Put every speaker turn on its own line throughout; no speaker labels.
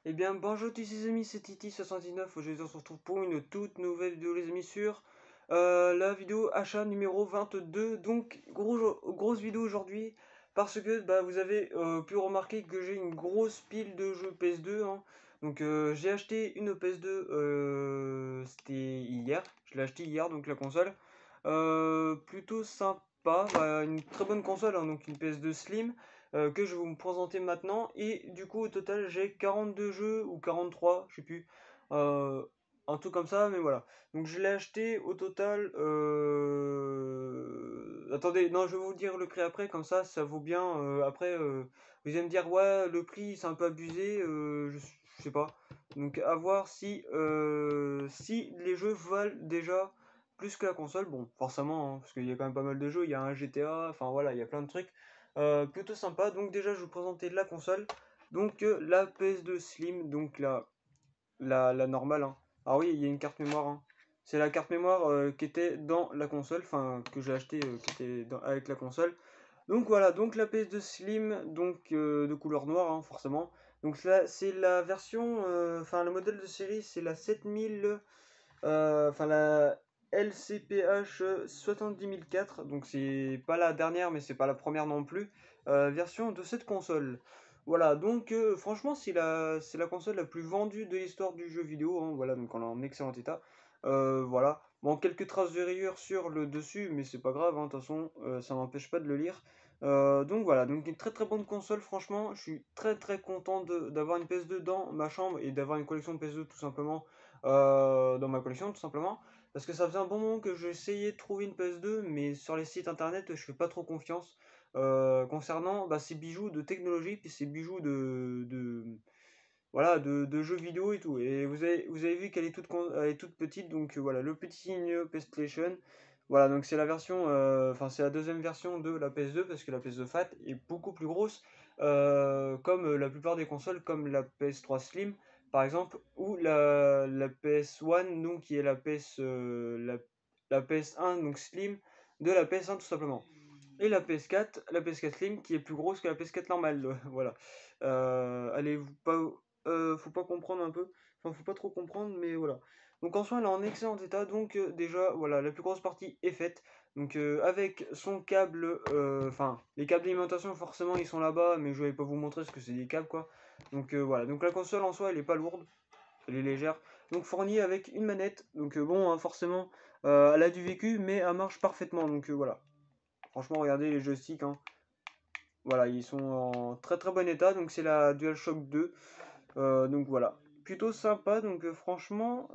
Eh bien, bonjour tous les amis, c'est Titi79. Aujourd'hui, on se retrouve pour une toute nouvelle vidéo, les amis, sur la vidéo achat numéro 22. Donc, grosse vidéo aujourd'hui, parce que vous avez pu remarquer que j'ai une grosse pile de jeux PS2, hein. Donc, j'ai acheté une PS2, c'était hier, je l'ai acheté hier, donc la console. Plutôt sympa, une très bonne console, hein, donc une PS2 Slim que je vais vous présenter maintenant. Et du coup, au total, j'ai 42 jeux ou 43, je sais plus. Euh, un truc comme ça, mais voilà. Donc je l'ai acheté au total. Attendez, non, je vais vous dire le prix après, comme ça vaut bien. Après, vous allez me dire, ouais, le prix c'est un peu abusé, je sais pas. Donc à voir si les jeux valent déjà plus que la console. Bon, forcément, hein, parce qu'il y a quand même pas mal de jeux. Il y a un GTA, enfin voilà, il y a plein de trucs. Plutôt sympa. Donc déjà, je vais vous présenter la console. Donc la PS2 Slim, donc la normale, hein. Ah oui, il y a une carte mémoire, hein. C'est la carte mémoire qui était dans la console, enfin que j'ai acheté qui était avec la console. Donc voilà, donc la PS2 Slim, donc de couleur noire, hein, forcément. Donc là, c'est la version, enfin le modèle de série, c'est la 7000, enfin la LCPH 70004, donc c'est pas la dernière, mais c'est pas la première non plus, version de cette console. Voilà, donc franchement, c'est la console la plus vendue de l'histoire du jeu vidéo, hein. Voilà, donc on est en excellent état. Voilà, bon, quelques traces de rayures sur le dessus, mais c'est pas grave, hein, de toute façon, ça n'empêche pas de le lire. Donc voilà, donc une très très bonne console, franchement, je suis très très content d'avoir une PS2 dans ma chambre et d'avoir une collection de PS2 tout simplement dans ma collection tout simplement. Parce que ça faisait un bon moment que j'essayais de trouver une PS2, mais sur les sites internet, je fais pas trop confiance concernant ces bijoux de technologie, puis ces bijoux voilà, de jeux vidéo et tout. Et vous avez vu qu'elle est elle est toute petite, donc voilà, le petit signe PlayStation. Voilà, donc c'est la version, enfin c'est la deuxième version de la PS2, parce que la PS2 Fat est beaucoup plus grosse, comme la plupart des consoles, comme la PS3 Slim, par exemple, ou la PS1, donc qui est la PS1, donc Slim, de la PS1 tout simplement. Et la PS4 Slim, qui est plus grosse que la PS4 normale, voilà. Allez, faut pas comprendre un peu, enfin faut pas trop comprendre, mais voilà. Donc en soi, elle est en excellent état, donc déjà, voilà, la plus grosse partie est faite. Donc avec son câble, enfin les câbles d'alimentation forcément ils sont là-bas, mais je vais pas vous montrer ce que c'est des câbles quoi. Donc voilà, donc la console en soi elle est pas lourde, elle est légère. Donc fournie avec une manette, donc bon hein, forcément elle a du vécu, mais elle marche parfaitement, donc voilà. Franchement regardez les joysticks, hein. Voilà, ils sont en très très bon état, donc c'est la DualShock 2. Donc voilà, plutôt sympa, donc franchement,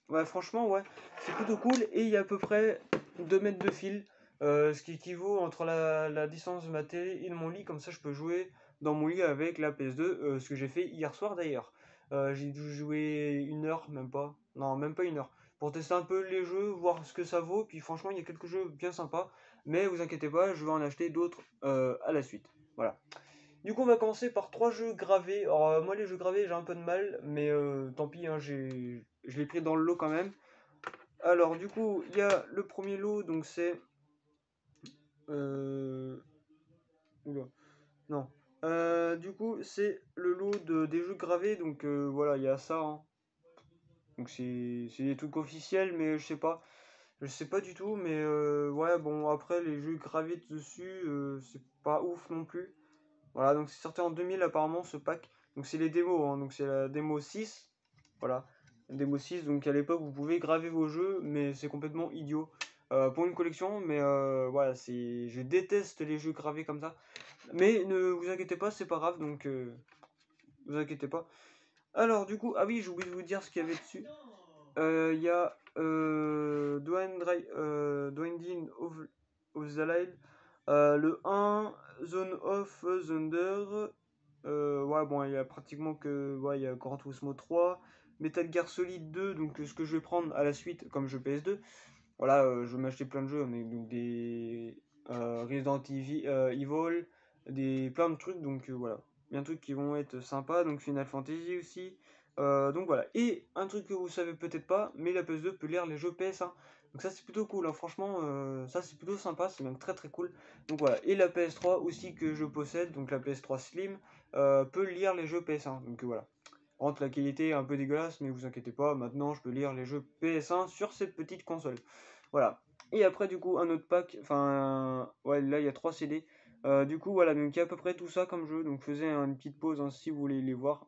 ouais, franchement, ouais, c'est plutôt cool. Et il y a à peu près 2 mètres de fil, ce qui équivaut entre la distance de ma télé et de mon lit. Comme ça, je peux jouer dans mon lit avec la PS2, ce que j'ai fait hier soir d'ailleurs. J'ai dû jouer une heure, même pas, non, même pas une heure, pour tester un peu les jeux, voir ce que ça vaut. Puis franchement, il y a quelques jeux bien sympas, mais vous inquiétez pas, je vais en acheter d'autres à la suite. Voilà. Du coup, on va commencer par 3 jeux gravés. Alors, moi, les jeux gravés, j'ai un peu de mal, mais tant pis, hein, je l'ai pris dans le lot quand même. Alors, du coup, il y a le premier lot, donc c'est. Euh... Oula, non. Du coup, c'est le lot des jeux gravés, donc voilà, il y a ça, hein. Donc, c'est des trucs officiels, mais je sais pas. Je sais pas du tout, mais ouais, bon, après, les jeux gravés dessus, c'est pas ouf non plus. Voilà, donc c'est sorti en 2000 apparemment ce pack. Donc c'est les démos, hein. Donc c'est la démo 6. Voilà, la démo 6. Donc à l'époque vous pouvez graver vos jeux, mais c'est complètement idiot pour une collection. Mais voilà, je déteste les jeux gravés comme ça. Mais ne vous inquiétez pas, c'est pas grave. Donc vous inquiétez pas. Alors du coup, ah oui, j'ai oublié de vous dire ce qu'il y avait dessus. Il y a Dwayne of the Lyle, le 1, Zone of Thunder. Ouais, bon, il y a pratiquement que. Ouais, il y a Gran Turismo 3, Metal Gear Solid 2, donc ce que je vais prendre à la suite comme jeu PS2. Voilà, je vais m'acheter plein de jeux, mais donc des Resident Evil, plein de trucs, donc voilà. Bien de trucs qui vont être sympas, donc Final Fantasy aussi. Donc voilà. Et un truc que vous savez peut-être pas, mais la PS2 peut lire les jeux PS1. Donc ça c'est plutôt cool, hein. Franchement, ça c'est plutôt sympa, c'est même très très cool. Donc voilà, et la PS3 aussi que je possède, donc la PS3 Slim, peut lire les jeux PS1. Donc voilà. Entre la qualité est un peu dégueulasse, mais vous inquiétez pas, maintenant je peux lire les jeux PS1 sur cette petite console. Voilà. Et après du coup un autre pack, enfin ouais là il y a 3 CD. Du coup voilà, donc il y a à peu près tout ça comme jeu, donc faisais une petite pause hein, si vous voulez les voir.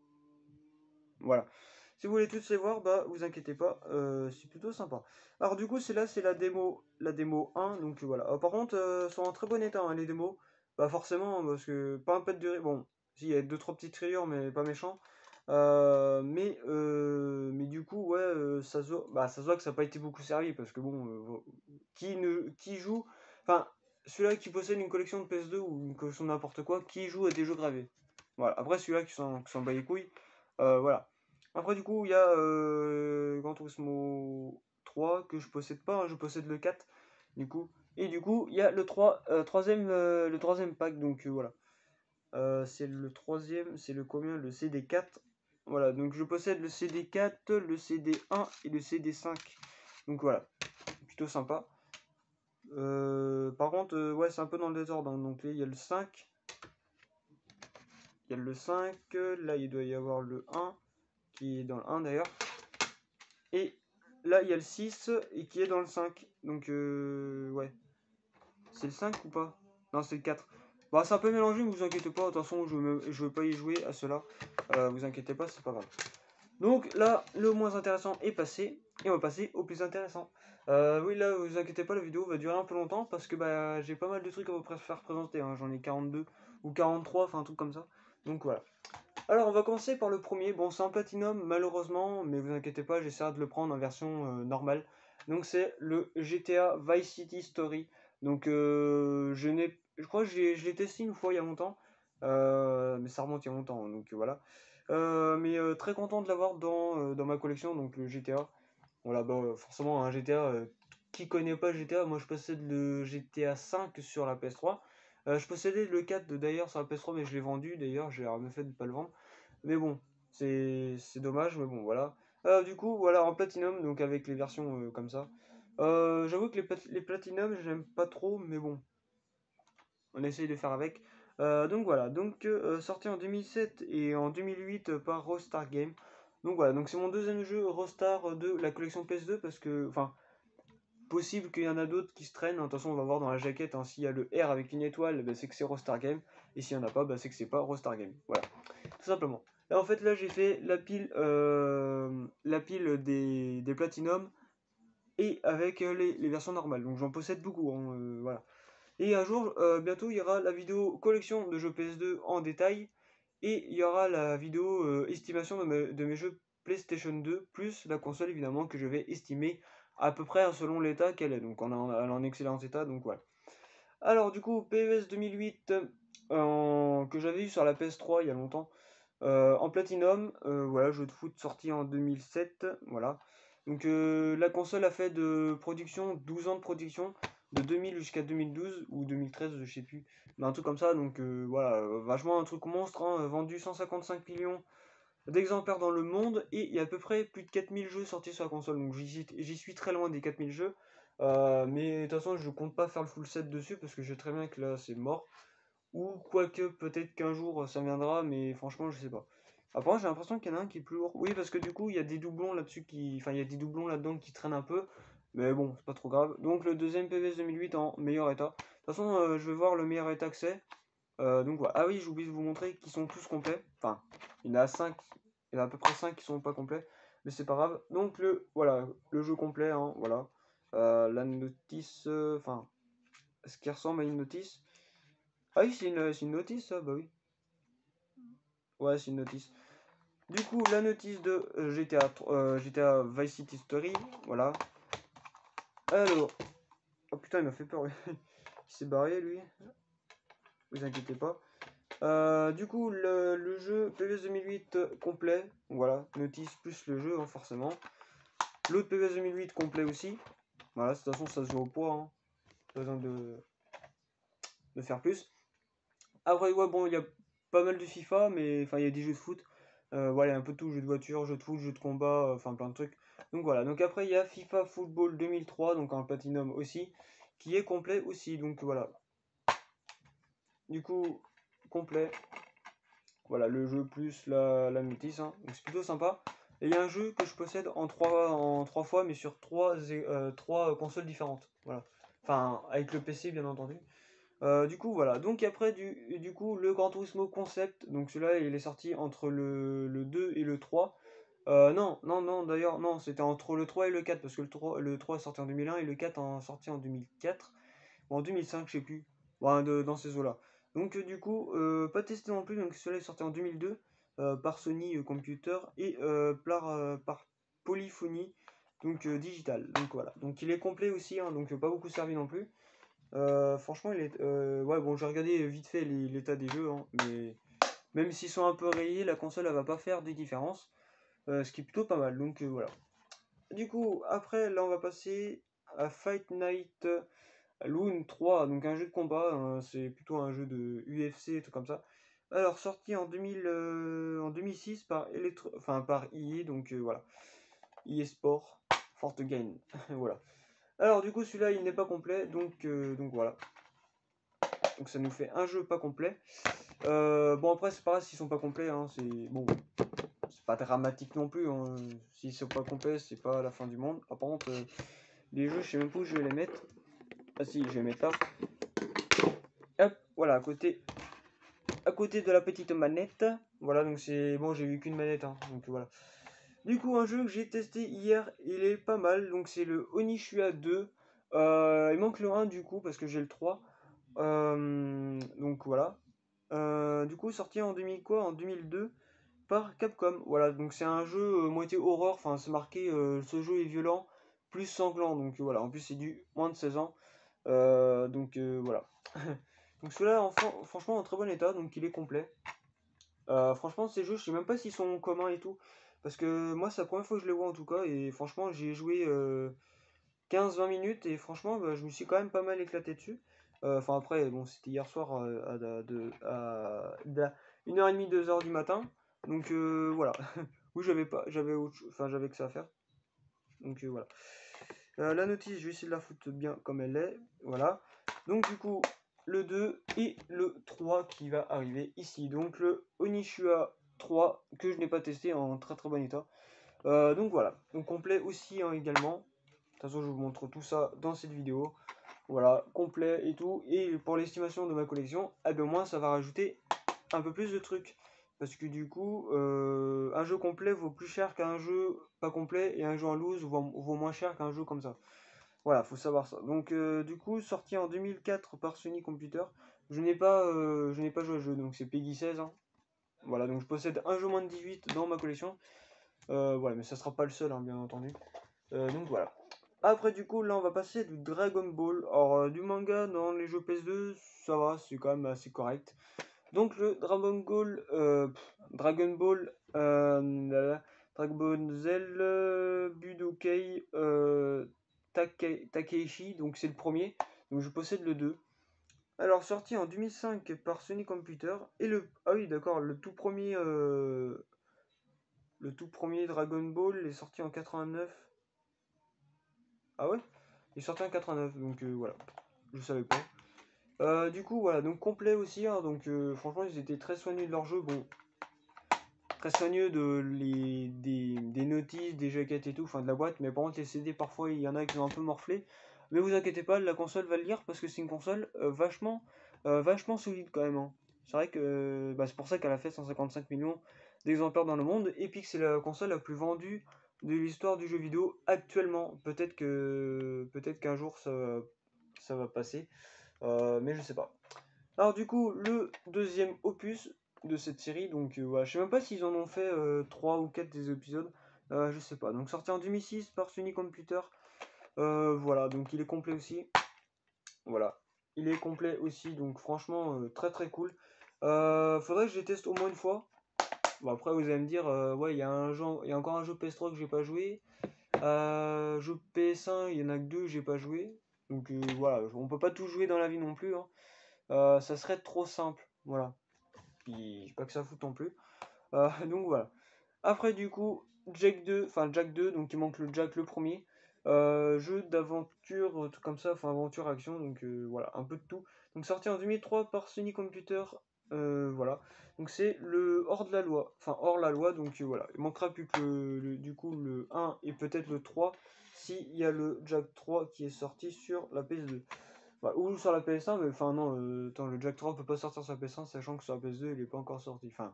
Voilà. Si vous voulez tous les voir, bah vous inquiétez pas, c'est plutôt sympa. Alors du coup c'est là c'est la démo 1, donc voilà. Par contre sont en très bon état hein, les démos. Bah forcément parce que pas un pet de bon, si il y a deux trois petites rayures mais pas méchant. Mais du coup ouais ça se voit que ça n'a pas été beaucoup servi parce que bon qui joue enfin celui-là qui possède une collection de PS2 ou une collection de n'importe quoi qui joue à des jeux gravés. Voilà. Après celui-là qui s'en bat les couilles. Voilà. Après, du coup, il y a Gran Turismo 3 que je possède pas, hein, je possède le 4, du coup. Et du coup, il y a le troisième pack, donc voilà. C'est le troisième, c'est le combien? Le CD4. Voilà, donc je possède le CD4, le CD1 et le CD5. Donc voilà, plutôt sympa. Par contre, ouais, c'est un peu dans le désordre. Hein. Donc là, il y a le 5. Il y a le 5. Là, il doit y avoir le 1, qui est dans le 1 d'ailleurs. Et là, il y a le 6 et qui est dans le 5. Donc, ouais. C'est le 5 ou pas? Non, c'est le 4. Bah, c'est un peu mélangé, mais vous inquiétez pas. De toute façon, je veux pas y jouer à cela. Vous inquiétez pas, c'est pas grave. Donc là, le moins intéressant est passé. Et on va passer au plus intéressant. Oui, là, vous inquiétez pas, la vidéo va durer un peu longtemps parce que bah, j'ai pas mal de trucs à vous faire présenter. Hein. J'en ai 42 ou 43, enfin un truc comme ça. Donc voilà. Alors, on va commencer par le premier. Bon, c'est en platinum, malheureusement, mais vous inquiétez pas, j'essaierai de le prendre en version normale. Donc, c'est le GTA Vice City Story. Donc, je crois que je l'ai testé une fois il y a longtemps, mais ça remonte il y a longtemps, donc voilà. Mais très content de l'avoir dans ma collection, donc le GTA. Voilà, bah, forcément, un GTA, qui connaît pas GTA? Moi, je possède le GTA 5 sur la PS3. Je possédais le 4 d'ailleurs sur la PS3, mais je l'ai vendu d'ailleurs, j'ai bien fait de ne pas le vendre. Mais bon, c'est dommage, mais bon, voilà. Du coup, voilà, en Platinum, donc avec les versions comme ça. J'avoue que les Platinum, j'aime pas trop, mais bon, on essaye de faire avec. Donc voilà, donc sorti en 2007 et en 2008 par Rockstar Games. Donc voilà, donc c'est mon deuxième jeu Rockstar de la collection PS2 parce que, enfin, possible qu'il y en a d'autres qui se traînent. De toute façon, on va voir dans la jaquette, hein, s'il y a le R avec une étoile, bah, c'est que c'est Rockstar Game. Et s'il n'y en a pas, bah, c'est que c'est pas Rockstar Game. Voilà, tout simplement. Là, en fait, là, j'ai fait la pile des Platinum et avec les versions normales. Donc, j'en possède beaucoup. Hein, voilà. Et un jour, bientôt, il y aura la vidéo collection de jeux PS2 en détail. Et il y aura la vidéo estimation de mes jeux PlayStation 2, plus la console évidemment que je vais estimer à peu près selon l'état qu'elle est. Donc elle est en excellent état, donc voilà. Alors du coup, PES 2008 que j'avais eu sur la PS3 il y a longtemps, en Platinum, voilà, jeu de foot sorti en 2007, voilà. Donc la console a fait de production 12 ans de production, de 2000 jusqu'à 2012 ou 2013, je sais plus, mais un truc comme ça. Donc voilà, vachement un truc monstre, hein, vendu 155 millions d'exemplaires dans le monde et il y a à peu près plus de 4000 jeux sortis sur la console. Donc j'y suis très loin des 4000 jeux. Mais de toute façon, je compte pas faire le full set dessus parce que je sais très bien que là c'est mort. Ou quoique, peut-être qu'un jour ça viendra, mais franchement, je sais pas. Après, j'ai l'impression qu'il y en a un qui est plus lourd. Oui, parce que du coup, il y a des doublons là-dessus qui. Enfin, il y a des doublons là-dedans qui traînent un peu. Mais bon, c'est pas trop grave. Donc, le deuxième PVS 2008 en meilleur état. De toute façon, je vais voir le meilleur état que c'est. Donc, voilà. Ah oui, j'ai oublié de vous montrer qu'ils sont tous complets. Enfin, il y en a 5. Il y en a à peu près 5 qui sont pas complets. Mais c'est pas grave. Donc, voilà, le jeu complet, hein, voilà. La notice. Enfin, ce qui ressemble à une notice. Ah oui, c'est une notice, ça, bah oui. Ouais, c'est une notice. Du coup, la notice de GTA Vice City Story, voilà. Alors, oh putain, il m'a fait peur, lui. Il s'est barré, lui. Vous inquiétez pas. Du coup, le jeu PVS 2008 complet, voilà. Notice plus le jeu, hein, forcément. L'autre PVS 2008 complet aussi. Voilà, de toute façon, ça se joue au poids, hein. Pas besoin de faire plus. Après, ouais, bon, il y a pas mal de FIFA, mais enfin, il y a des jeux de foot. Voilà, un peu tout, jeu de voiture, jeu de foot, jeu de combat, enfin plein de trucs. Donc voilà, donc après il y a FIFA Football 2003, donc un Platinum aussi, qui est complet aussi, donc voilà. Du coup, complet. Voilà, le jeu plus la notice, hein. Donc c'est plutôt sympa. Et il y a un jeu que je possède en trois fois, mais sur trois consoles différentes. Voilà. Enfin, avec le PC, bien entendu. Du coup, voilà. Donc après, du coup, le Gran Turismo Concept. Donc celui-là, il est sorti entre le 2 et le 3. Non, d'ailleurs, non, c'était entre le 3 et le 4, parce que le 3 est sorti en 2001 et le 4 est sorti en 2004. Ou en 2005, je sais plus. Bon, dans ces eaux-là. Donc du coup, pas testé non plus, donc celui-là est sorti en 2002 par Sony Computer et par Polyphony, donc digital. Donc voilà, donc il est complet aussi, hein, donc pas beaucoup servi non plus. Franchement, il est... ouais, bon, j'ai regardé vite fait l'état des jeux, hein, mais même s'ils sont un peu rayés, la console, elle va pas faire de différence, ce qui est plutôt pas mal, donc voilà. Du coup, après, là, on va passer à Fight Night Loon 3, donc un jeu de combat, hein, c'est plutôt un jeu de UFC, tout comme ça. Alors, sorti en 2006 par par EA, donc voilà. EA Sport, Forte Gain, voilà. Alors, du coup, celui-là, il n'est pas complet, donc voilà. Donc ça nous fait un jeu pas complet. Bon après c'est pas grave s'ils sont pas complets, hein, c'est bon, c'est pas dramatique non plus. Hein. S'ils sont pas complets, c'est pas la fin du monde. Ah, par contre, les jeux, je sais même pas où je vais les mettre. Ah si, je vais mettre là. Hop, voilà, à côté de la petite manette. Voilà, donc c'est bon, j'ai eu qu'une manette, hein, donc voilà. Du coup, un jeu que j'ai testé hier, il est pas mal. Donc c'est le Onishua 2. Il manque le 1 du coup parce que j'ai le 3. Donc voilà. Du coup, sorti en 2000 quoi? En 2002 par Capcom. Voilà, donc c'est un jeu moitié horreur. Enfin, c'est marqué ce jeu est violent, plus sanglant. Donc voilà, en plus c'est du moins de 16 ans. Voilà. Donc celui-là, franchement, en très bon état. Donc il est complet. Franchement, ces jeux, je sais même pas s'ils sont communs et tout. Parce que moi, c'est la première fois que je les vois en tout cas. Et franchement, j'ai joué 15-20 minutes. Et franchement, bah, je me suis quand même pas mal éclaté dessus. Enfin, après, bon, c'était hier soir à 1h30, 2h du matin. Donc voilà. Oui, j'avais que ça à faire. Donc voilà. La notice, je vais essayer de la foutre bien comme elle est. Voilà. Donc du coup, le 2 et le 3 qui va arriver ici. Donc le Onishua 3 que je n'ai pas testé en très très bon état. Donc voilà. Donc complet aussi, hein, également. De toute façon, je vous montre tout ça dans cette vidéo. Voilà, complet et tout. Et pour l'estimation de ma collection, eh bien, moi, ça va rajouter un peu plus de trucs. Parce que du coup, un jeu complet vaut plus cher qu'un jeu pas complet et un jeu en loose vaut moins cher qu'un jeu comme ça. Voilà, faut savoir ça. Donc, du coup, sorti en 2004 par Sony Computer, je n'ai pas joué au jeu, donc c'est Peggy 16. Hein. Voilà, donc je possède un jeu moins de 18 dans ma collection. Voilà, mais ça sera pas le seul, hein, bien entendu. Donc voilà. Après, du coup, là, on va passer du Dragon Ball. Alors, du manga dans les jeux PS2, ça va, c'est quand même assez correct. Donc, le Dragon Ball, Dragon Ball Z, Budokai Takeishi, donc c'est le premier. Donc, je possède le 2. Alors, sorti en 2005 par Sony Computer. Et le. Ah oui, d'accord, le tout premier Dragon Ball est sorti en 89. Ah ouais? Il est sorti en 89, donc voilà. Je savais pas. Du coup, voilà, donc complet aussi, hein, donc franchement, ils étaient très soigneux de leur jeu. Bon, très soigneux des notices, des jaquettes et tout, enfin de la boîte, mais par contre, les CD, parfois, il y en a qui ont un peu morflé. Mais vous inquiétez pas, la console va le lire parce que c'est une console vachement solide quand même. Hein. C'est vrai que bah, c'est pour ça qu'elle a fait 155 millions d'exemplaires dans le monde et puis que c'est la console la plus vendue de l'histoire du jeu vidéo actuellement. Peut-être qu'un jour ça va passer, mais je sais pas. Alors du coup, le deuxième opus de cette série, donc voilà, je sais même pas s'ils en ont fait 3 ou 4 des épisodes, je sais pas. Donc sorti en 2006 par Sony Computer, voilà, donc il est complet aussi. Voilà, il est complet aussi, donc franchement très très cool. Faudrait que je les teste au moins une fois. Bon après vous allez me dire, ouais il y a encore un jeu PS3 que j'ai pas joué. Jeu PS1, il y en a que deux que j'ai pas joué. Donc voilà, on peut pas tout jouer dans la vie non plus. Hein. Ça serait trop simple. Voilà. Puis j'ai pas que ça fout non plus. Donc voilà. Après du coup, Jack 2, donc il manque le Jack le premier. Jeu d'aventure, tout comme ça, enfin aventure action, donc voilà, un peu de tout. Donc sorti en 2003 par Sony Computer, voilà. Donc c'est le hors de la loi, enfin hors la loi, donc voilà. Il manquera plus que du coup le 1 et peut-être le 3 s'il y a le Jack 3 qui est sorti sur la PS2. Voilà, ou sur la PS1, mais enfin non, attends, le Jack 3 peut pas sortir sur la PS1, sachant que sur la PS2 il est pas encore sorti. Enfin,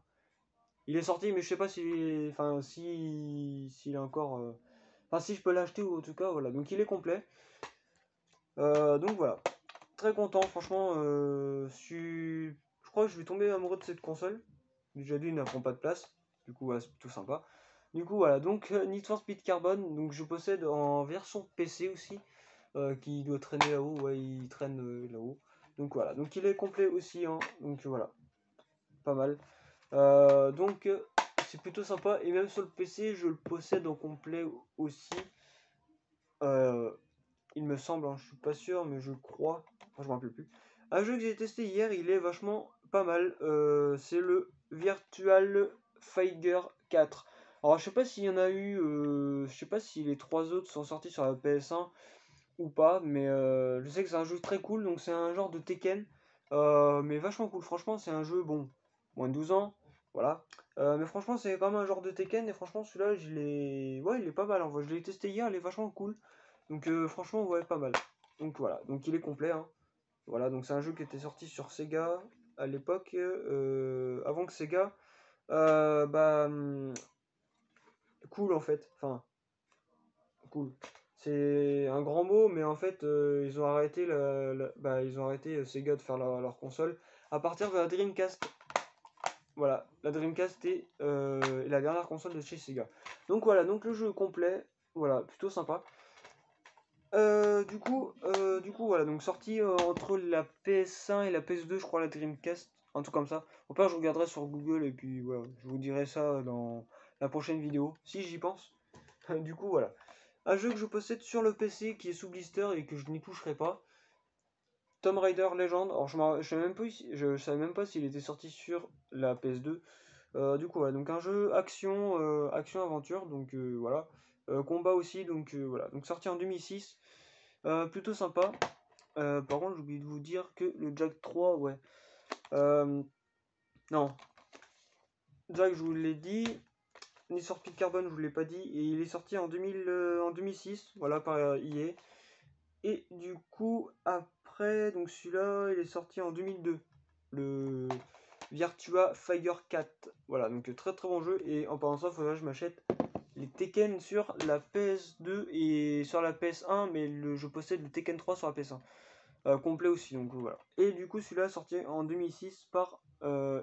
il est sorti, mais je sais pas enfin, s'il est encore. Enfin, si je peux l'acheter ou en tout cas, voilà. Donc il est complet. Donc voilà, très content, franchement. Je crois que je vais tomber amoureux de cette console. Déjà d'une, elle prend pas de place. Du coup, voilà, c'est plutôt sympa. Du coup, voilà. Donc Need for Speed Carbon, donc je possède en version PC aussi, qui doit traîner là-haut. Ouais, il traîne là-haut. Donc voilà. Donc il est complet aussi, hein. Donc voilà, pas mal. Donc c'est plutôt sympa. Et même sur le PC, je le possède en complet aussi. Euh, il me semble, hein, je suis pas sûr, mais je crois. Enfin, je me rappelle plus. Un jeu que j'ai testé hier, il est vachement pas mal. C'est le Virtual Fighter 4. Alors je sais pas s'il y en a eu, je sais pas si les trois autres sont sortis sur la PS1 ou pas, mais je sais que c'est un jeu très cool, donc c'est un genre de Tekken, mais vachement cool. Franchement, c'est un jeu bon, moins de 12 ans, voilà. Mais franchement, c'est quand même un genre de Tekken, et franchement, celui-là, ouais, il est pas mal. En vrai, je l'ai testé hier, il est vachement cool. Donc franchement, ouais, pas mal. Donc voilà, donc il est complet, hein. Voilà, donc c'est un jeu qui était sorti sur Sega à l'époque, avant que Sega, bah, cool en fait. Enfin, cool. C'est un grand mot, mais en fait, ils ont arrêté ils ont arrêté Sega de faire leur console à partir de la Dreamcast. Voilà, la Dreamcast est la dernière console de chez Sega. Donc voilà, donc le jeu complet, voilà, plutôt sympa. Du coup, voilà, donc sorti entre la PS1 et la PS2, je crois, la Dreamcast, un truc comme ça. Au pire, je regarderai sur Google et puis voilà, je vous dirai ça dans la prochaine vidéo, si j'y pense. Du coup, voilà. Un jeu que je possède sur le PC qui est sous blister et que je n'y toucherai pas. Tomb Raider Legend. Alors, je savais même pas s'il était sorti sur la PS2. Du coup, voilà, donc un jeu action, action-aventure, donc voilà. Combat aussi, donc voilà. Donc sorti en 2006. Plutôt sympa. Par contre, j'ai oublié de vous dire que le Jack 3, ouais. Non, Jack, je vous l'ai dit. Need for Speed Carbon, je vous l'ai pas dit. Et il est sorti en 2006, voilà, par EA. Et du coup, après, donc celui-là, il est sorti en 2002. Le Virtua Fighter 4. Voilà, donc très très bon jeu. Et en parlant de ça, il faudrait que je m'achète les Tekken sur la PS2 et sur la PS1. Mais je possède le Tekken 3 sur la PS1. Complet aussi, donc voilà. Et du coup, celui-là sorti en 2006 par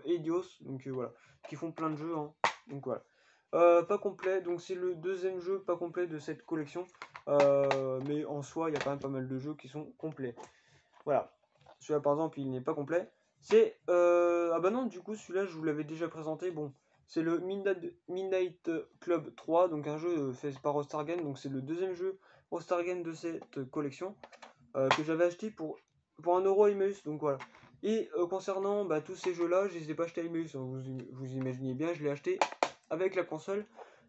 Eidos, donc voilà, qui font plein de jeux, hein, donc voilà. Pas complet, donc c'est le deuxième jeu pas complet de cette collection, mais en soi, il y a quand même pas mal de jeux qui sont complets. Voilà. Celui-là, par exemple, il n'est pas complet. Ah bah non, du coup, celui-là, je vous l'avais déjà présenté. Bon, c'est le Midnight Club 3, donc un jeu fait par Rockstar Games, donc c'est le deuxième jeu Rockstar Games de cette collection que j'avais acheté pour 1 euro à Emmaüs, donc voilà. Et concernant tous ces jeux-là, je les ai pas achetés à Emmaüs, hein, vous imaginez bien, je l'ai acheté avec la console,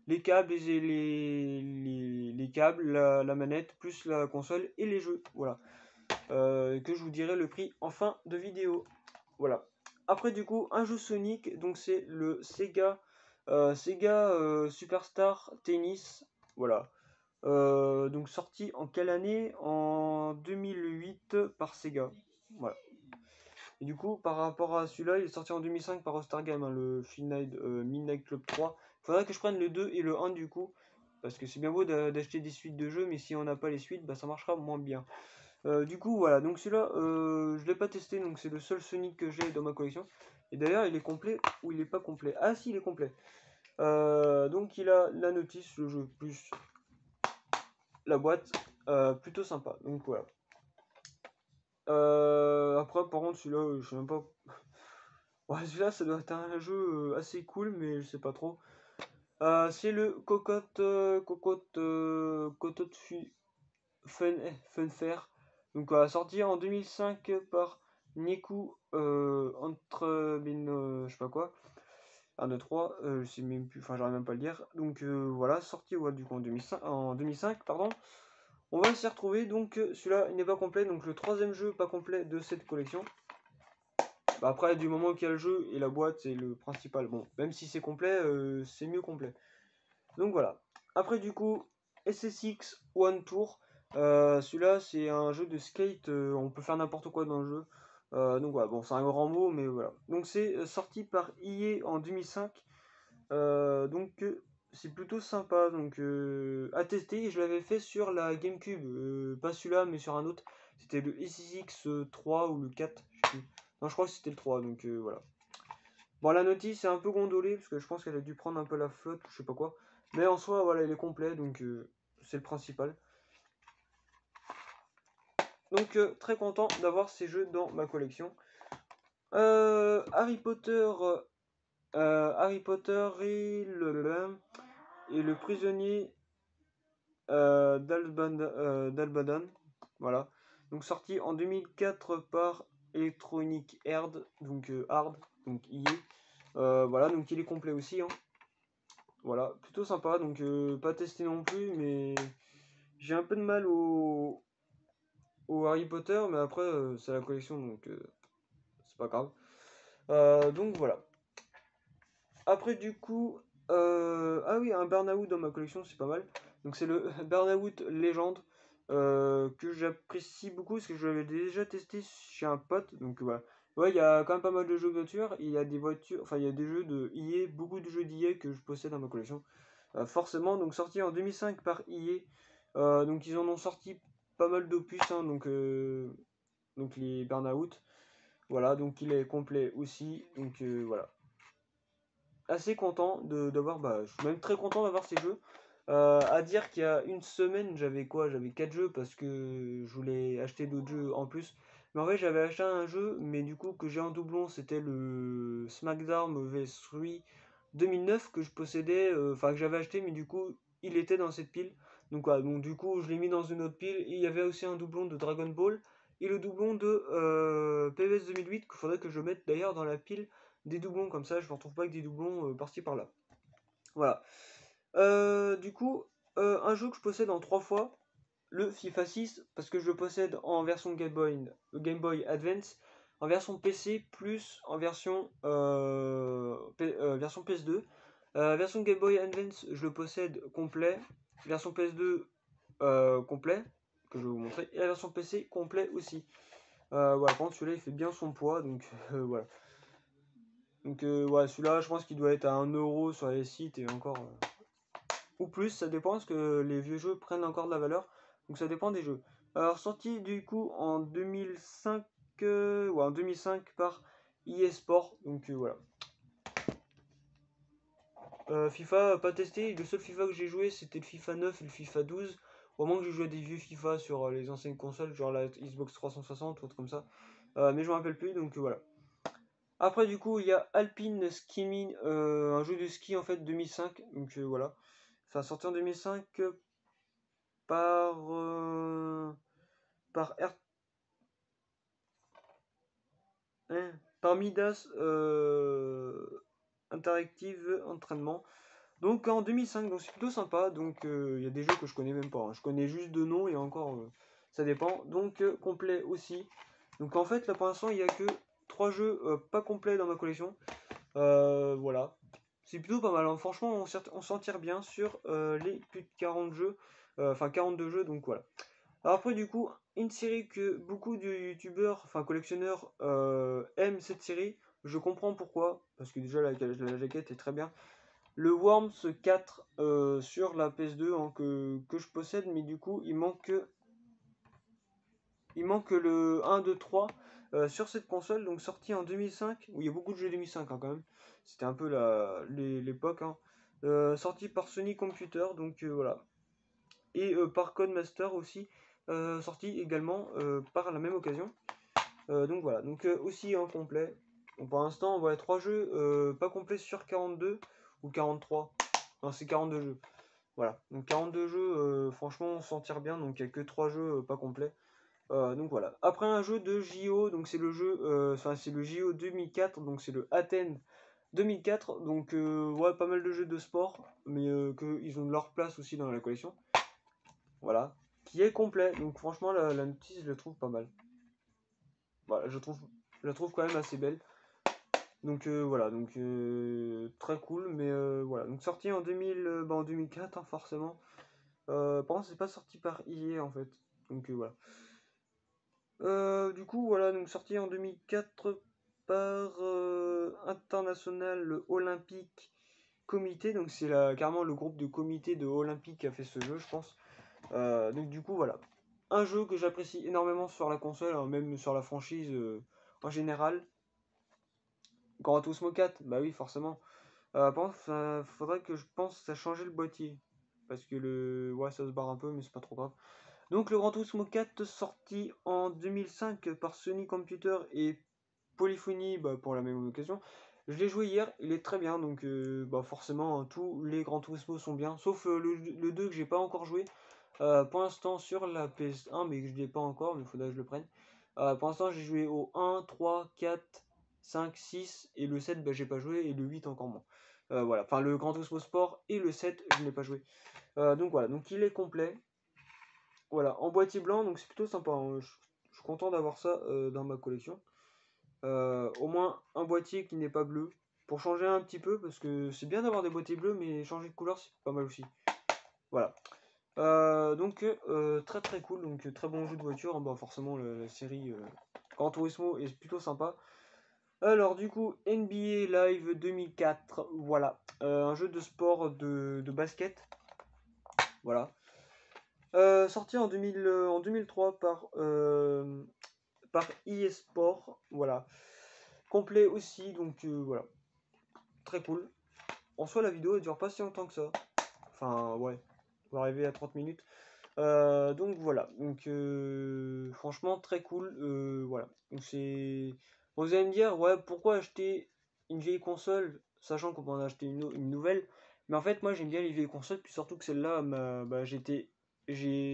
les câbles, les câbles, la manette, plus la console et les jeux, voilà. Que je vous dirai le prix en fin de vidéo, voilà. Après du coup, un jeu Sonic, donc c'est le Sega Superstar Tennis, voilà. Donc sorti en quelle année? En 2008 par Sega. Voilà. Et du coup, par rapport à celui-là, il est sorti en 2005 par Rockstar Games, hein, le Midnight Club 3. Faudrait que je prenne le 2 et le 1 du coup. Parce que c'est bien beau d'acheter des suites de jeux, mais si on n'a pas les suites, bah, ça marchera moins bien. Du coup, voilà. Donc celui-là, je l'ai pas testé, donc c'est le seul Sonic que j'ai dans ma collection. Et d'ailleurs, il est complet ou il est pas complet? Ah si, il est complet. Donc il a la notice, le jeu, plus la boîte, plutôt sympa. Donc voilà. Après, par contre, celui-là, je sais même pas. Ouais, celui-là, ça doit être un jeu assez cool, mais je sais pas trop. C'est le Cocotte Fun Fair. Donc, sorti en 2005 par Neku entre je sais pas quoi. 1, 2, 3, je sais même plus, enfin j'arrive même pas à le dire. Donc voilà, sorti du coup en 2005, pardon. On va s'y retrouver, donc celui-là il n'est pas complet, donc le troisième jeu pas complet de cette collection. Bah, après, du moment qu'il y a le jeu et la boîte, c'est le principal. Bon, même si c'est complet, c'est mieux complet. Donc voilà. Après, du coup, SSX One Tour. Celui-là, c'est un jeu de skate. On peut faire n'importe quoi dans le jeu. Donc voilà, bon, c'est un grand mot, mais voilà. Donc c'est sorti par EA en 2005. Donc c'est plutôt sympa. Donc à tester. Je l'avais fait sur la GameCube. Pas celui-là, mais sur un autre. C'était le SSX 3 ou le 4. Je sais plus. Non, je crois que c'était le 3. Donc voilà. Bon, la notice est un peu gondolée, parce que je pense qu'elle a dû prendre un peu la flotte, ou je sais pas quoi. Mais en soi, voilà, il est complet, donc c'est le principal. Donc très content d'avoir ces jeux dans ma collection. Harry Potter et le prisonnier d'Albadan. Voilà. Donc sorti en 2004 par Electronic Arts, donc EA. Voilà, donc il est complet aussi, hein. Voilà, plutôt sympa, donc pas testé non plus, mais j'ai un peu de mal au Harry Potter, mais après c'est la collection, donc c'est pas grave. Donc voilà. Après du coup, ah oui, un Burnout dans ma collection, c'est pas mal. Donc c'est le Burnout Legend que j'apprécie beaucoup parce que je l'avais déjà testé chez un pote, donc voilà. Ouais, il y a quand même pas mal de jeux de voitures, il y a des voitures, enfin il y a des jeux de EA, beaucoup de jeux d'EA que je possède dans ma collection. Forcément, donc sorti en 2005 par EA. Donc ils en ont sorti pas mal d'opus, hein, donc les Burnout. Voilà, donc il est complet aussi. Donc voilà. Assez content d'avoir, bah, je suis même très content d'avoir ces jeux. À dire qu'il y a une semaine, j'avais quoi? J'avais 4 jeux parce que je voulais acheter d'autres jeux en plus. Mais en fait, j'avais acheté un jeu, mais du coup, que j'ai en doublon, c'était le SmackDown vs3 2009 que je possédais, enfin que j'avais acheté, mais du coup, il était dans cette pile. Donc, voilà, donc du coup, je l'ai mis dans une autre pile. Et il y avait aussi un doublon de Dragon Ball et le doublon de PES 2008 qu'il faudrait que je mette d'ailleurs dans la pile des doublons, comme ça je ne me retrouve pas avec des doublons par-ci par-là. Voilà. Du coup, un jeu que je possède en 3 fois, le FIFA 6, parce que je le possède en version Game Boy Advance, en version PC, plus en version PS2. Version Game Boy Advance, je le possède complet. Version PS2 complet, que je vais vous montrer. Et la version PC complet aussi. Voilà, par contre, celui-là il fait bien son poids, donc voilà. Donc ouais, celui-là, je pense qu'il doit être à 1€ sur les sites et encore. Ou plus, ça dépend parce que les vieux jeux prennent encore de la valeur. Donc ça dépend des jeux. Alors sorti du coup en 2005, ouais, en 2005 par EA Sport. Donc voilà. FIFA, pas testé. Le seul FIFA que j'ai joué, c'était le FIFA 9 et le FIFA 12. Au moins que j'ai joué à des vieux FIFA sur les anciennes consoles, genre la Xbox 360 ou autre comme ça. Mais je me rappelle plus, donc voilà. Après, du coup, il y a Alpine Skimming, un jeu de ski en fait 2005. Donc voilà. Ça a sorti en 2005 par, par, hein, par Midas Interactive Entraînement. Donc en 2005, donc c'est plutôt sympa. Donc il y a des jeux que je connais même pas, hein. Je connais juste de nom et encore ça dépend. Donc complet aussi. Donc en fait là pour l'instant il n'y a que 3 jeux pas complets dans ma collection. Voilà. C'est plutôt pas mal, hein. Franchement, on s'en tire bien sur les plus de 40 jeux. Enfin, 42 jeux, donc voilà. Alors après, du coup, une série que beaucoup de youtubeurs, enfin collectionneurs, aiment cette série. Je comprends pourquoi. Parce que déjà, la jaquette est très bien. Le Worms 4 sur la PS2, hein, que je possède, mais du coup, il manque le 1, 2, 3 sur cette console, donc sorti en 2005, où il y a beaucoup de jeux 2005 hein, quand même. C'était un peu l'époque. Hein. Sorti par Sony Computer, donc voilà. Et par Codemaster aussi, sorti également par la même occasion. Donc voilà, donc aussi en complet. Donc, pour l'instant, on voit 3 jeux pas complets sur 42 ou 43. Non, c'est 42 jeux. Voilà, donc 42 jeux, franchement, on s'en tire bien, donc il n'y a que 3 jeux pas complets. Donc voilà. Après un jeu de JO, donc c'est le jeu, enfin c'est le JO 2004, donc c'est le Athènes 2004, donc ouais, pas mal de jeux de sport, mais qu'ils ont leur place aussi dans la collection. Voilà, qui est complet, donc franchement la notice je la trouve pas mal. Voilà, je la trouve quand même assez belle. Donc voilà, donc très cool, mais voilà. Donc sorti en 2000, en 2004, hein, forcément. Par contre, c'est pas sorti par EA en fait. Donc voilà. Du coup, voilà, donc sorti en 2004 par International Olympic Comité. Donc c'est carrément le groupe de comité de Olympique qui a fait ce jeu, je pense. Donc du coup, voilà. Un jeu que j'apprécie énormément sur la console, hein, même sur la franchise en général. Gran Turismo 4, bah oui, forcément. Par contre, faudrait que je pense à changer le boîtier. Parce que ouais, ça se barre un peu, mais c'est pas trop grave. Donc le Gran Turismo 4 sorti en 2005 par Sony Computer et Polyphony pour la même occasion. Je l'ai joué hier, il est très bien, donc forcément hein, tous les Gran Turismo sont bien, sauf le 2 que j'ai pas encore joué. Pour l'instant sur la PS1, mais que je l'ai pas encore, mais il faudrait que je le prenne. Pour l'instant j'ai joué au 1, 3, 4, 5, 6 et le 7 j'ai pas joué et le 8 encore moins. Voilà, enfin le Gran Turismo Sport et le 7 je n'ai pas joué. Donc voilà, donc il est complet. Voilà, en boîtier blanc, donc c'est plutôt sympa, hein. Je suis content d'avoir ça dans ma collection. Au moins un boîtier qui n'est pas bleu, pour changer un petit peu, parce que c'est bien d'avoir des boîtiers bleus, mais changer de couleur c'est pas mal aussi. Voilà. Donc très très cool, donc très bon jeu de voiture, hein. Forcément la série Gran Turismo est plutôt sympa. Alors du coup, NBA Live 2004, voilà, un jeu de sport de basket, voilà. Sorti en 2003 par eSport, voilà. Complet aussi, donc voilà, très cool. En soi, la vidéo elle dure pas si longtemps que ça. Enfin, ouais, on va arriver à 30 minutes. Donc voilà, donc franchement très cool, voilà. Donc c'est, bon, vous allez me dire, ouais, pourquoi acheter une vieille console, sachant qu'on peut en acheter une nouvelle. Mais en fait, moi j'aime bien les vieilles consoles, puis surtout que celle-là,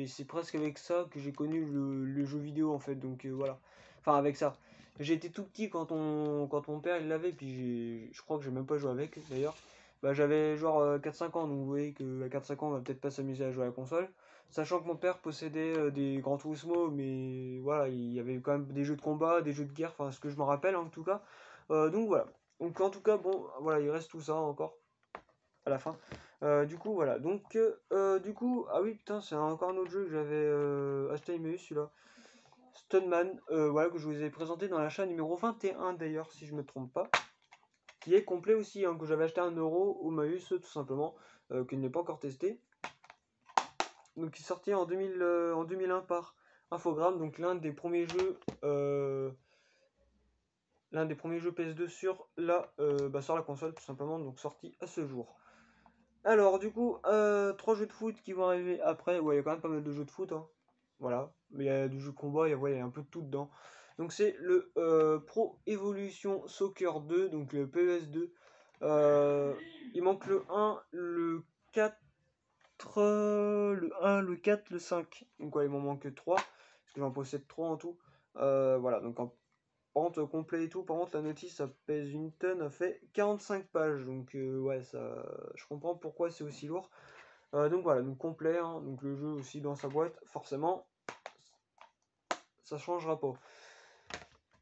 c'est presque avec ça que j'ai connu le jeu vidéo en fait, donc voilà. Enfin avec ça. J'ai été tout petit quand mon père il l'avait, puis je crois que j'ai même pas joué avec d'ailleurs. J'avais genre 4-5 ans, donc vous voyez qu'à 4-5 ans on va peut-être pas s'amuser à jouer à la console. Sachant que mon père possédait des Gran Turismo, mais voilà, il y avait quand même des jeux de combat, des jeux de guerre, enfin ce que je me rappelle en tout cas. Donc voilà. Donc en tout cas, bon, voilà, il reste tout ça encore à la fin. Du coup, voilà. Donc, du coup, ah oui, putain, c'est encore un autre jeu que j'avais acheté, mais celui-là. Stunman, voilà, que je vous ai présenté dans l'achat numéro 21 d'ailleurs, si je me trompe pas. Qui est complet aussi, hein, que j'avais acheté à 1€ au Maüs, tout simplement, que je n'ai pas encore testé. Donc qui est sorti en 2001 par Infogrames, donc l'un des premiers jeux PS2 sur sur la console tout simplement, donc sorti à ce jour. Alors du coup, 3 jeux de foot qui vont arriver après. Ouais, il y a quand même pas mal de jeux de foot, hein. Voilà, mais il y a du jeu de combat, il y a un peu de tout dedans. Donc c'est le Pro Evolution Soccer 2, donc le PES2. Il manque le 1, le 4, le 1, le 4, le 5. Donc ouais, il m'en manque 3, parce que j'en possède 3 en tout. Voilà, donc par contre, complet et tout, par contre, la notice, ça pèse une tonne, ça fait 45 pages. Donc ouais, ça, je comprends pourquoi c'est aussi lourd. Donc voilà, donc complet, hein, donc le jeu aussi dans sa boîte, forcément, ça changera pas.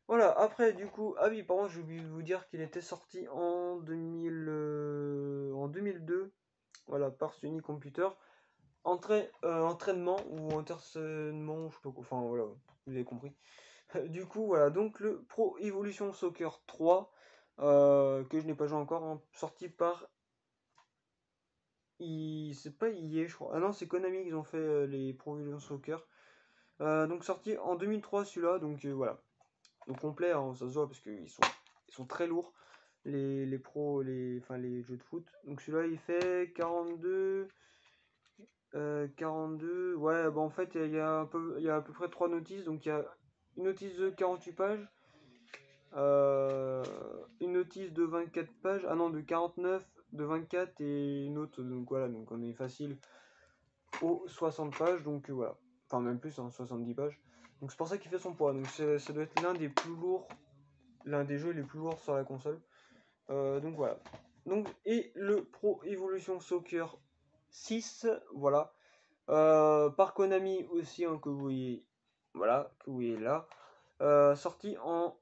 Voilà, après, du coup, ah oui, par contre, j'ai oublié de vous dire qu'il était sorti en 2002, voilà, par Sony Computer. Entraînement ou entraînement, je sais pas quoi, enfin voilà, vous avez compris. Du coup, voilà, donc le Pro Evolution Soccer 3, que je n'ai pas joué encore, hein, sorti par. C'est pas EA, je crois. Ah non, c'est Konami qui ont fait les Pro Evolution Soccer. Donc sorti en 2003 celui-là, donc voilà. Donc complet, hein, ça se voit parce ils sont très lourds, les pros, enfin, les jeux de foot. Donc celui-là il fait 42. 42, ouais, en fait, il y a à peu près 3 notices. Donc, il y a une notice de 48 pages, une notice de 24 pages, ah non, de 49, de 24 et une autre. Donc, voilà, donc on est facile aux 60 pages. Donc, voilà, enfin, même plus, hein, 70 pages. Donc, c'est pour ça qu'il fait son poids. Donc, ça doit être l'un des plus lourds, l'un des jeux les plus lourds sur la console. Donc voilà. Donc, et le Pro Evolution Soccer 6, voilà. Par Konami aussi, hein, que vous voyez, voilà, que vous voyez là. Sorti en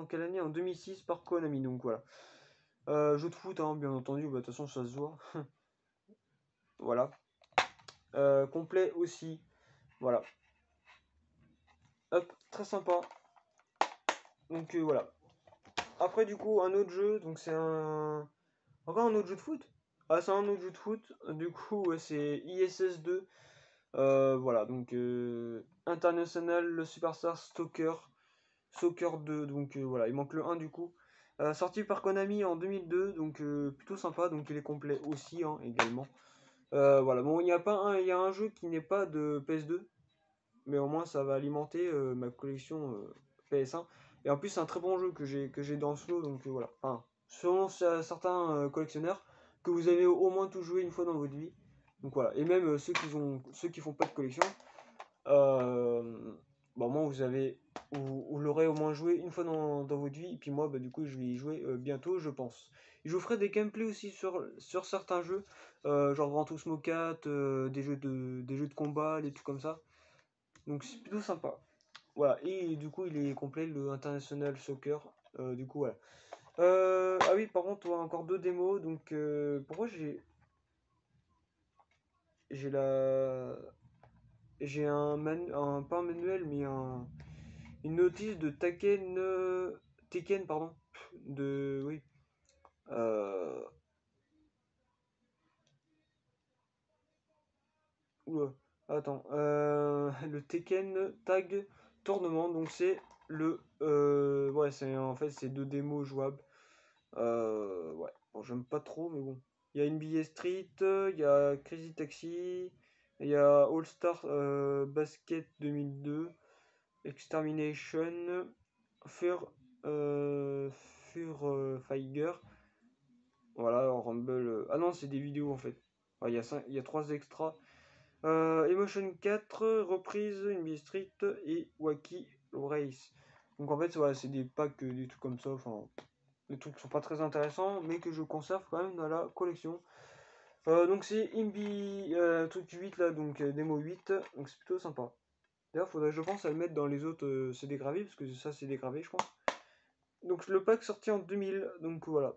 quelle année? En 2006 par Konami, donc voilà. Jeu de foot, hein, bien entendu, bah, de toute façon ça se voit. Voilà. Complet aussi, voilà. Hop, très sympa. Donc voilà. Après du coup un autre jeu, donc c'est un... Encore un autre jeu de foot? Ah c'est un autre jeu de foot, du coup ouais, c'est ISS 2. Voilà, donc International Superstar Soccer 2, donc voilà, il manque le 1 du coup. Sorti par Konami en 2002, donc plutôt sympa, donc il est complet aussi, hein, également. Voilà, bon, il y a un jeu qui n'est pas de PS2, mais au moins ça va alimenter ma collection PS1. Et en plus, c'est un très bon jeu que j'ai dans ce lot, donc voilà. Enfin, selon certains collectionneurs, que vous avez au moins tout joué une fois dans votre vie. Donc voilà. Et même ceux qui font pas de collection, euh, bah, au moins vous l'aurez au moins joué une fois dans votre vie. Et puis moi, bah, du coup, je vais y jouer bientôt, je pense. Je vous ferai des gameplays aussi sur certains jeux, genre Gran Turismo 4, des jeux de combat, des trucs comme ça. Donc c'est plutôt sympa. Voilà, et du coup il est complet le International Soccer. Du coup voilà. Ah oui, par contre, ouais, encore deux démos. Donc pourquoi j'ai la j'ai pas un manuel mais une notice de Tekken pardon de oui euh, oula, attends le Tekken Tag Tournament. Donc c'est le ouais, c'est en fait c'est deux démos jouables. Ouais, bon, j'aime pas trop, mais bon. Il y a NBA Street, il y a Crazy Taxi, il y a All Star Basket 2002, Extermination, Fur, euh, Fire. Voilà, Rumble. Ah non, c'est des vidéos en fait. Ouais, il y a trois extras. Emotion 4, Reprise, NBA Street et Wacky Race. Donc en fait, ouais, c'est des packs, des trucs comme ça. Enfin, des trucs qui sont pas très intéressants, mais que je conserve quand même dans la collection. Donc c'est Imbi truc 8 là, donc démo 8, donc c'est plutôt sympa. D'ailleurs, faudrait, je pense, à le mettre dans les autres CD gravés, parce que ça c'est dégravé, je pense. Donc le pack sorti en 2000, donc voilà.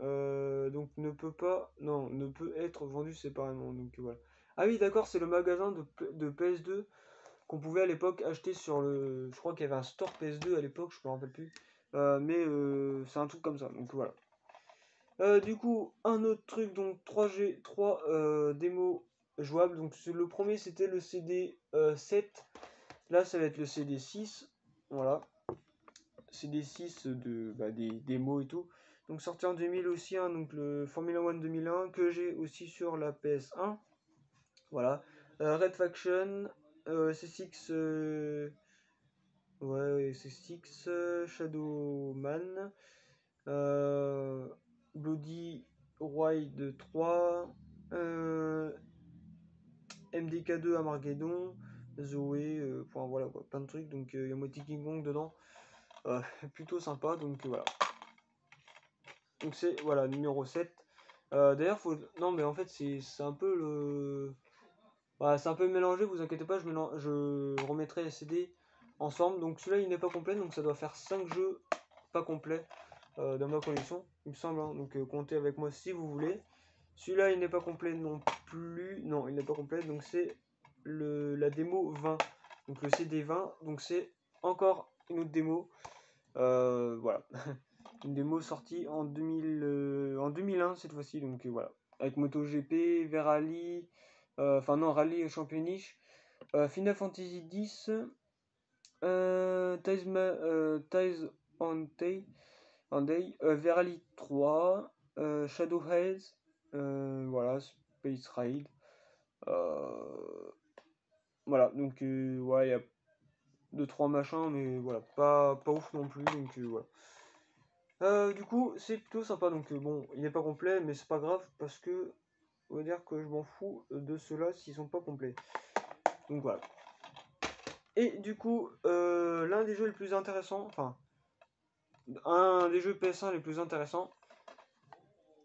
Donc ne peut pas, non, ne peut être vendu séparément, donc voilà. Ah oui, d'accord, c'est le magasin de PS2 qu'on pouvait à l'époque acheter sur le... Je crois qu'il y avait un store PS2 à l'époque, je me rappelle plus. Mais c'est un truc comme ça, donc voilà. Du coup, un autre truc, donc 3 démos jouables. Donc le premier c'était le CD 7. Là ça va être le CD 6. Voilà. CD 6 des démos et tout. Donc sorti en 2000 aussi, hein, donc le Formula One 2001 que j'ai aussi sur la PS1. Voilà. Red Faction, C6, ouais, C6, Shadowman. Euh, Bloody Ride 3, MDK2 Armageddon, Zoé, enfin voilà quoi, plein de trucs. Donc il y a Moty King Kong dedans, Euh, plutôt sympa. Donc voilà. Donc c'est voilà numéro 7. D'ailleurs, non, mais en fait, c'est un peu le. Voilà, c'est un peu mélangé, vous inquiétez pas, je remettrai les CD ensemble. Donc celui-là il n'est pas complet, donc ça doit faire 5 jeux pas complets dans ma collection, il me semble, hein. Donc comptez avec moi si vous voulez. Celui-là il n'est pas complet non plus. Non, il n'est pas complet, donc c'est la démo 20. Donc le CD 20, donc c'est encore une autre démo. Voilà. Une démo sortie en 2001 cette fois-ci, donc voilà. Avec MotoGP, Verali, enfin non, Rallye Championship, Final Fantasy X, Ties on Day, Verali 3, Shadow Heads, voilà, Space Ride. euh, voilà, donc ouais, il y a 2-3 machins, mais voilà, pas ouf non plus, donc voilà. Du coup, c'est plutôt sympa, donc bon, il n'est pas complet, mais c'est pas grave, parce que on va dire que je m'en fous de ceux-là s'ils sont pas complets. Donc voilà. Et du coup, l'un des jeux les plus intéressants, enfin, un des jeux PS1 les plus intéressants.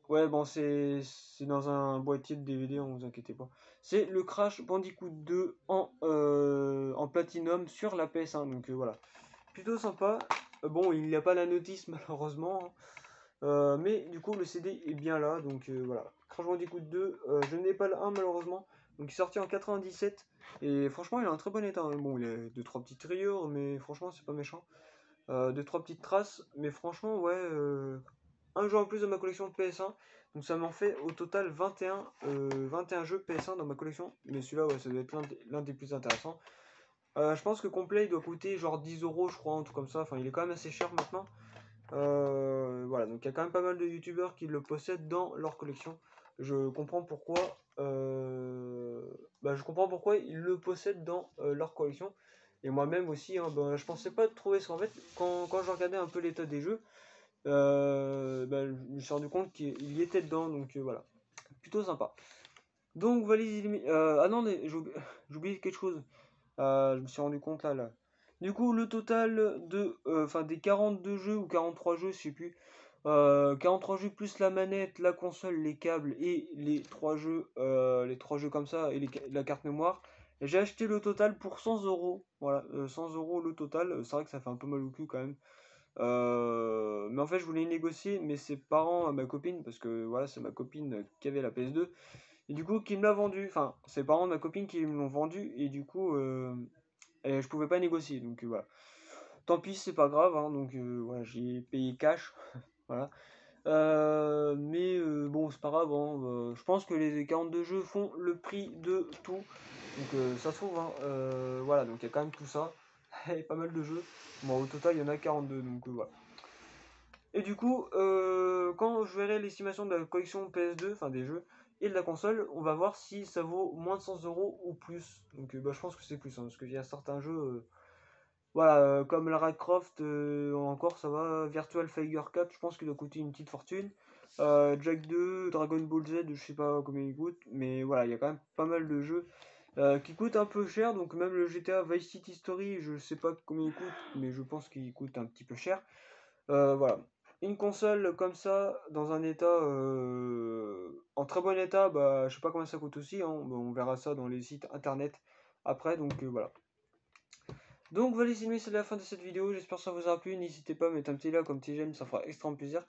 Ouais, bon, c'est dans un boîtier de DVD, on vous inquiétez pas. C'est le Crash Bandicoot 2 en Platinum sur la PS1, donc voilà. Plutôt sympa. Bon, il n'y a pas la notice malheureusement, hein. Mais du coup, le CD est bien là, donc voilà. Crash Bandicoot 2, je n'ai pas le 1 malheureusement. Donc il est sorti en 97, et franchement, il est en très bon état, hein. Bon, il a 2-3 petites rayures, mais franchement, c'est pas méchant. 2-3 petites traces, mais franchement, ouais, un jeu en plus de ma collection de PS1. Donc ça m'en fait au total 21 jeux PS1 dans ma collection. Mais celui-là, ouais, ça doit être l'un des plus intéressants. Je pense que complet il doit coûter genre 10 €, je crois, un truc comme ça. Enfin, il est quand même assez cher maintenant. Voilà, donc il y a quand même pas mal de youtubeurs qui le possèdent dans leur collection. Je comprends pourquoi. Je comprends pourquoi ils le possèdent dans leur collection. Et moi-même aussi, hein, je pensais pas trouver ça. En fait, quand je regardais un peu l'état des jeux, je me suis rendu compte qu'il y était dedans. Donc voilà, plutôt sympa. Donc valise illimitée. Ah non, j'ai oublié quelque chose. Je me suis rendu compte là. Du coup, le total des 42 jeux ou 43 jeux, je sais plus. 43 jeux plus la manette, la console, les câbles et les trois jeux comme ça et la carte mémoire. J'ai acheté le total pour 100 €. Voilà, 100 € le total. C'est vrai que ça fait un peu mal au cul quand même. Mais en fait, je voulais négocier, mais c'est parents à ma copine, parce que voilà, c'est ma copine qui avait la PS2. Et du coup, qui me l'a vendu. Enfin, c'est parents de ma copine qui me l'ont vendu. Et du coup, et je pouvais pas négocier. Donc voilà. Tant pis, c'est pas grave, hein. Donc voilà, j'ai payé cash. Voilà. Bon, c'est pas grave, hein. Je pense que les 42 jeux font le prix de tout. Donc ça se trouve, hein. Voilà, donc il y a quand même tout ça. Et pas mal de jeux. Bon, au total, il y en a 42. Donc voilà. Et du coup, quand je verrai l'estimation de la collection PS2, enfin des jeux, et de la console, on va voir si ça vaut moins de 100 € ou plus. Donc je pense que c'est plus, hein, parce qu'il y a certains jeux, voilà, comme Lara Croft, encore ça va. Virtual Fighter 4, je pense qu'il doit coûter une petite fortune. Jack 2, Dragon Ball Z, je sais pas combien il coûte, mais voilà, il y a quand même pas mal de jeux qui coûtent un peu cher. Donc même le GTA Vice City Story, je sais pas combien il coûte, mais je pense qu'il coûte un petit peu cher. Voilà. Une console comme ça, dans un état, en très bon état, je sais pas combien ça coûte aussi, hein. On verra ça dans les sites internet après, donc voilà. Donc voilà les amis, c'est la fin de cette vidéo, j'espère que ça vous aura plu. N'hésitez pas à mettre un petit like, un petit j'aime, ça fera extrêmement plaisir.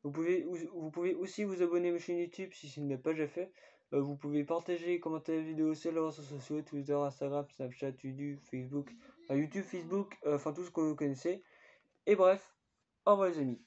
Vous pouvez aussi vous abonner à ma chaîne YouTube si ce n'est pas déjà fait. Vous pouvez partager, commenter la vidéo sur les réseaux sociaux, Twitter, Instagram, Snapchat, YouTube, Facebook, enfin tout ce que vous connaissez. Et bref, au revoir les amis.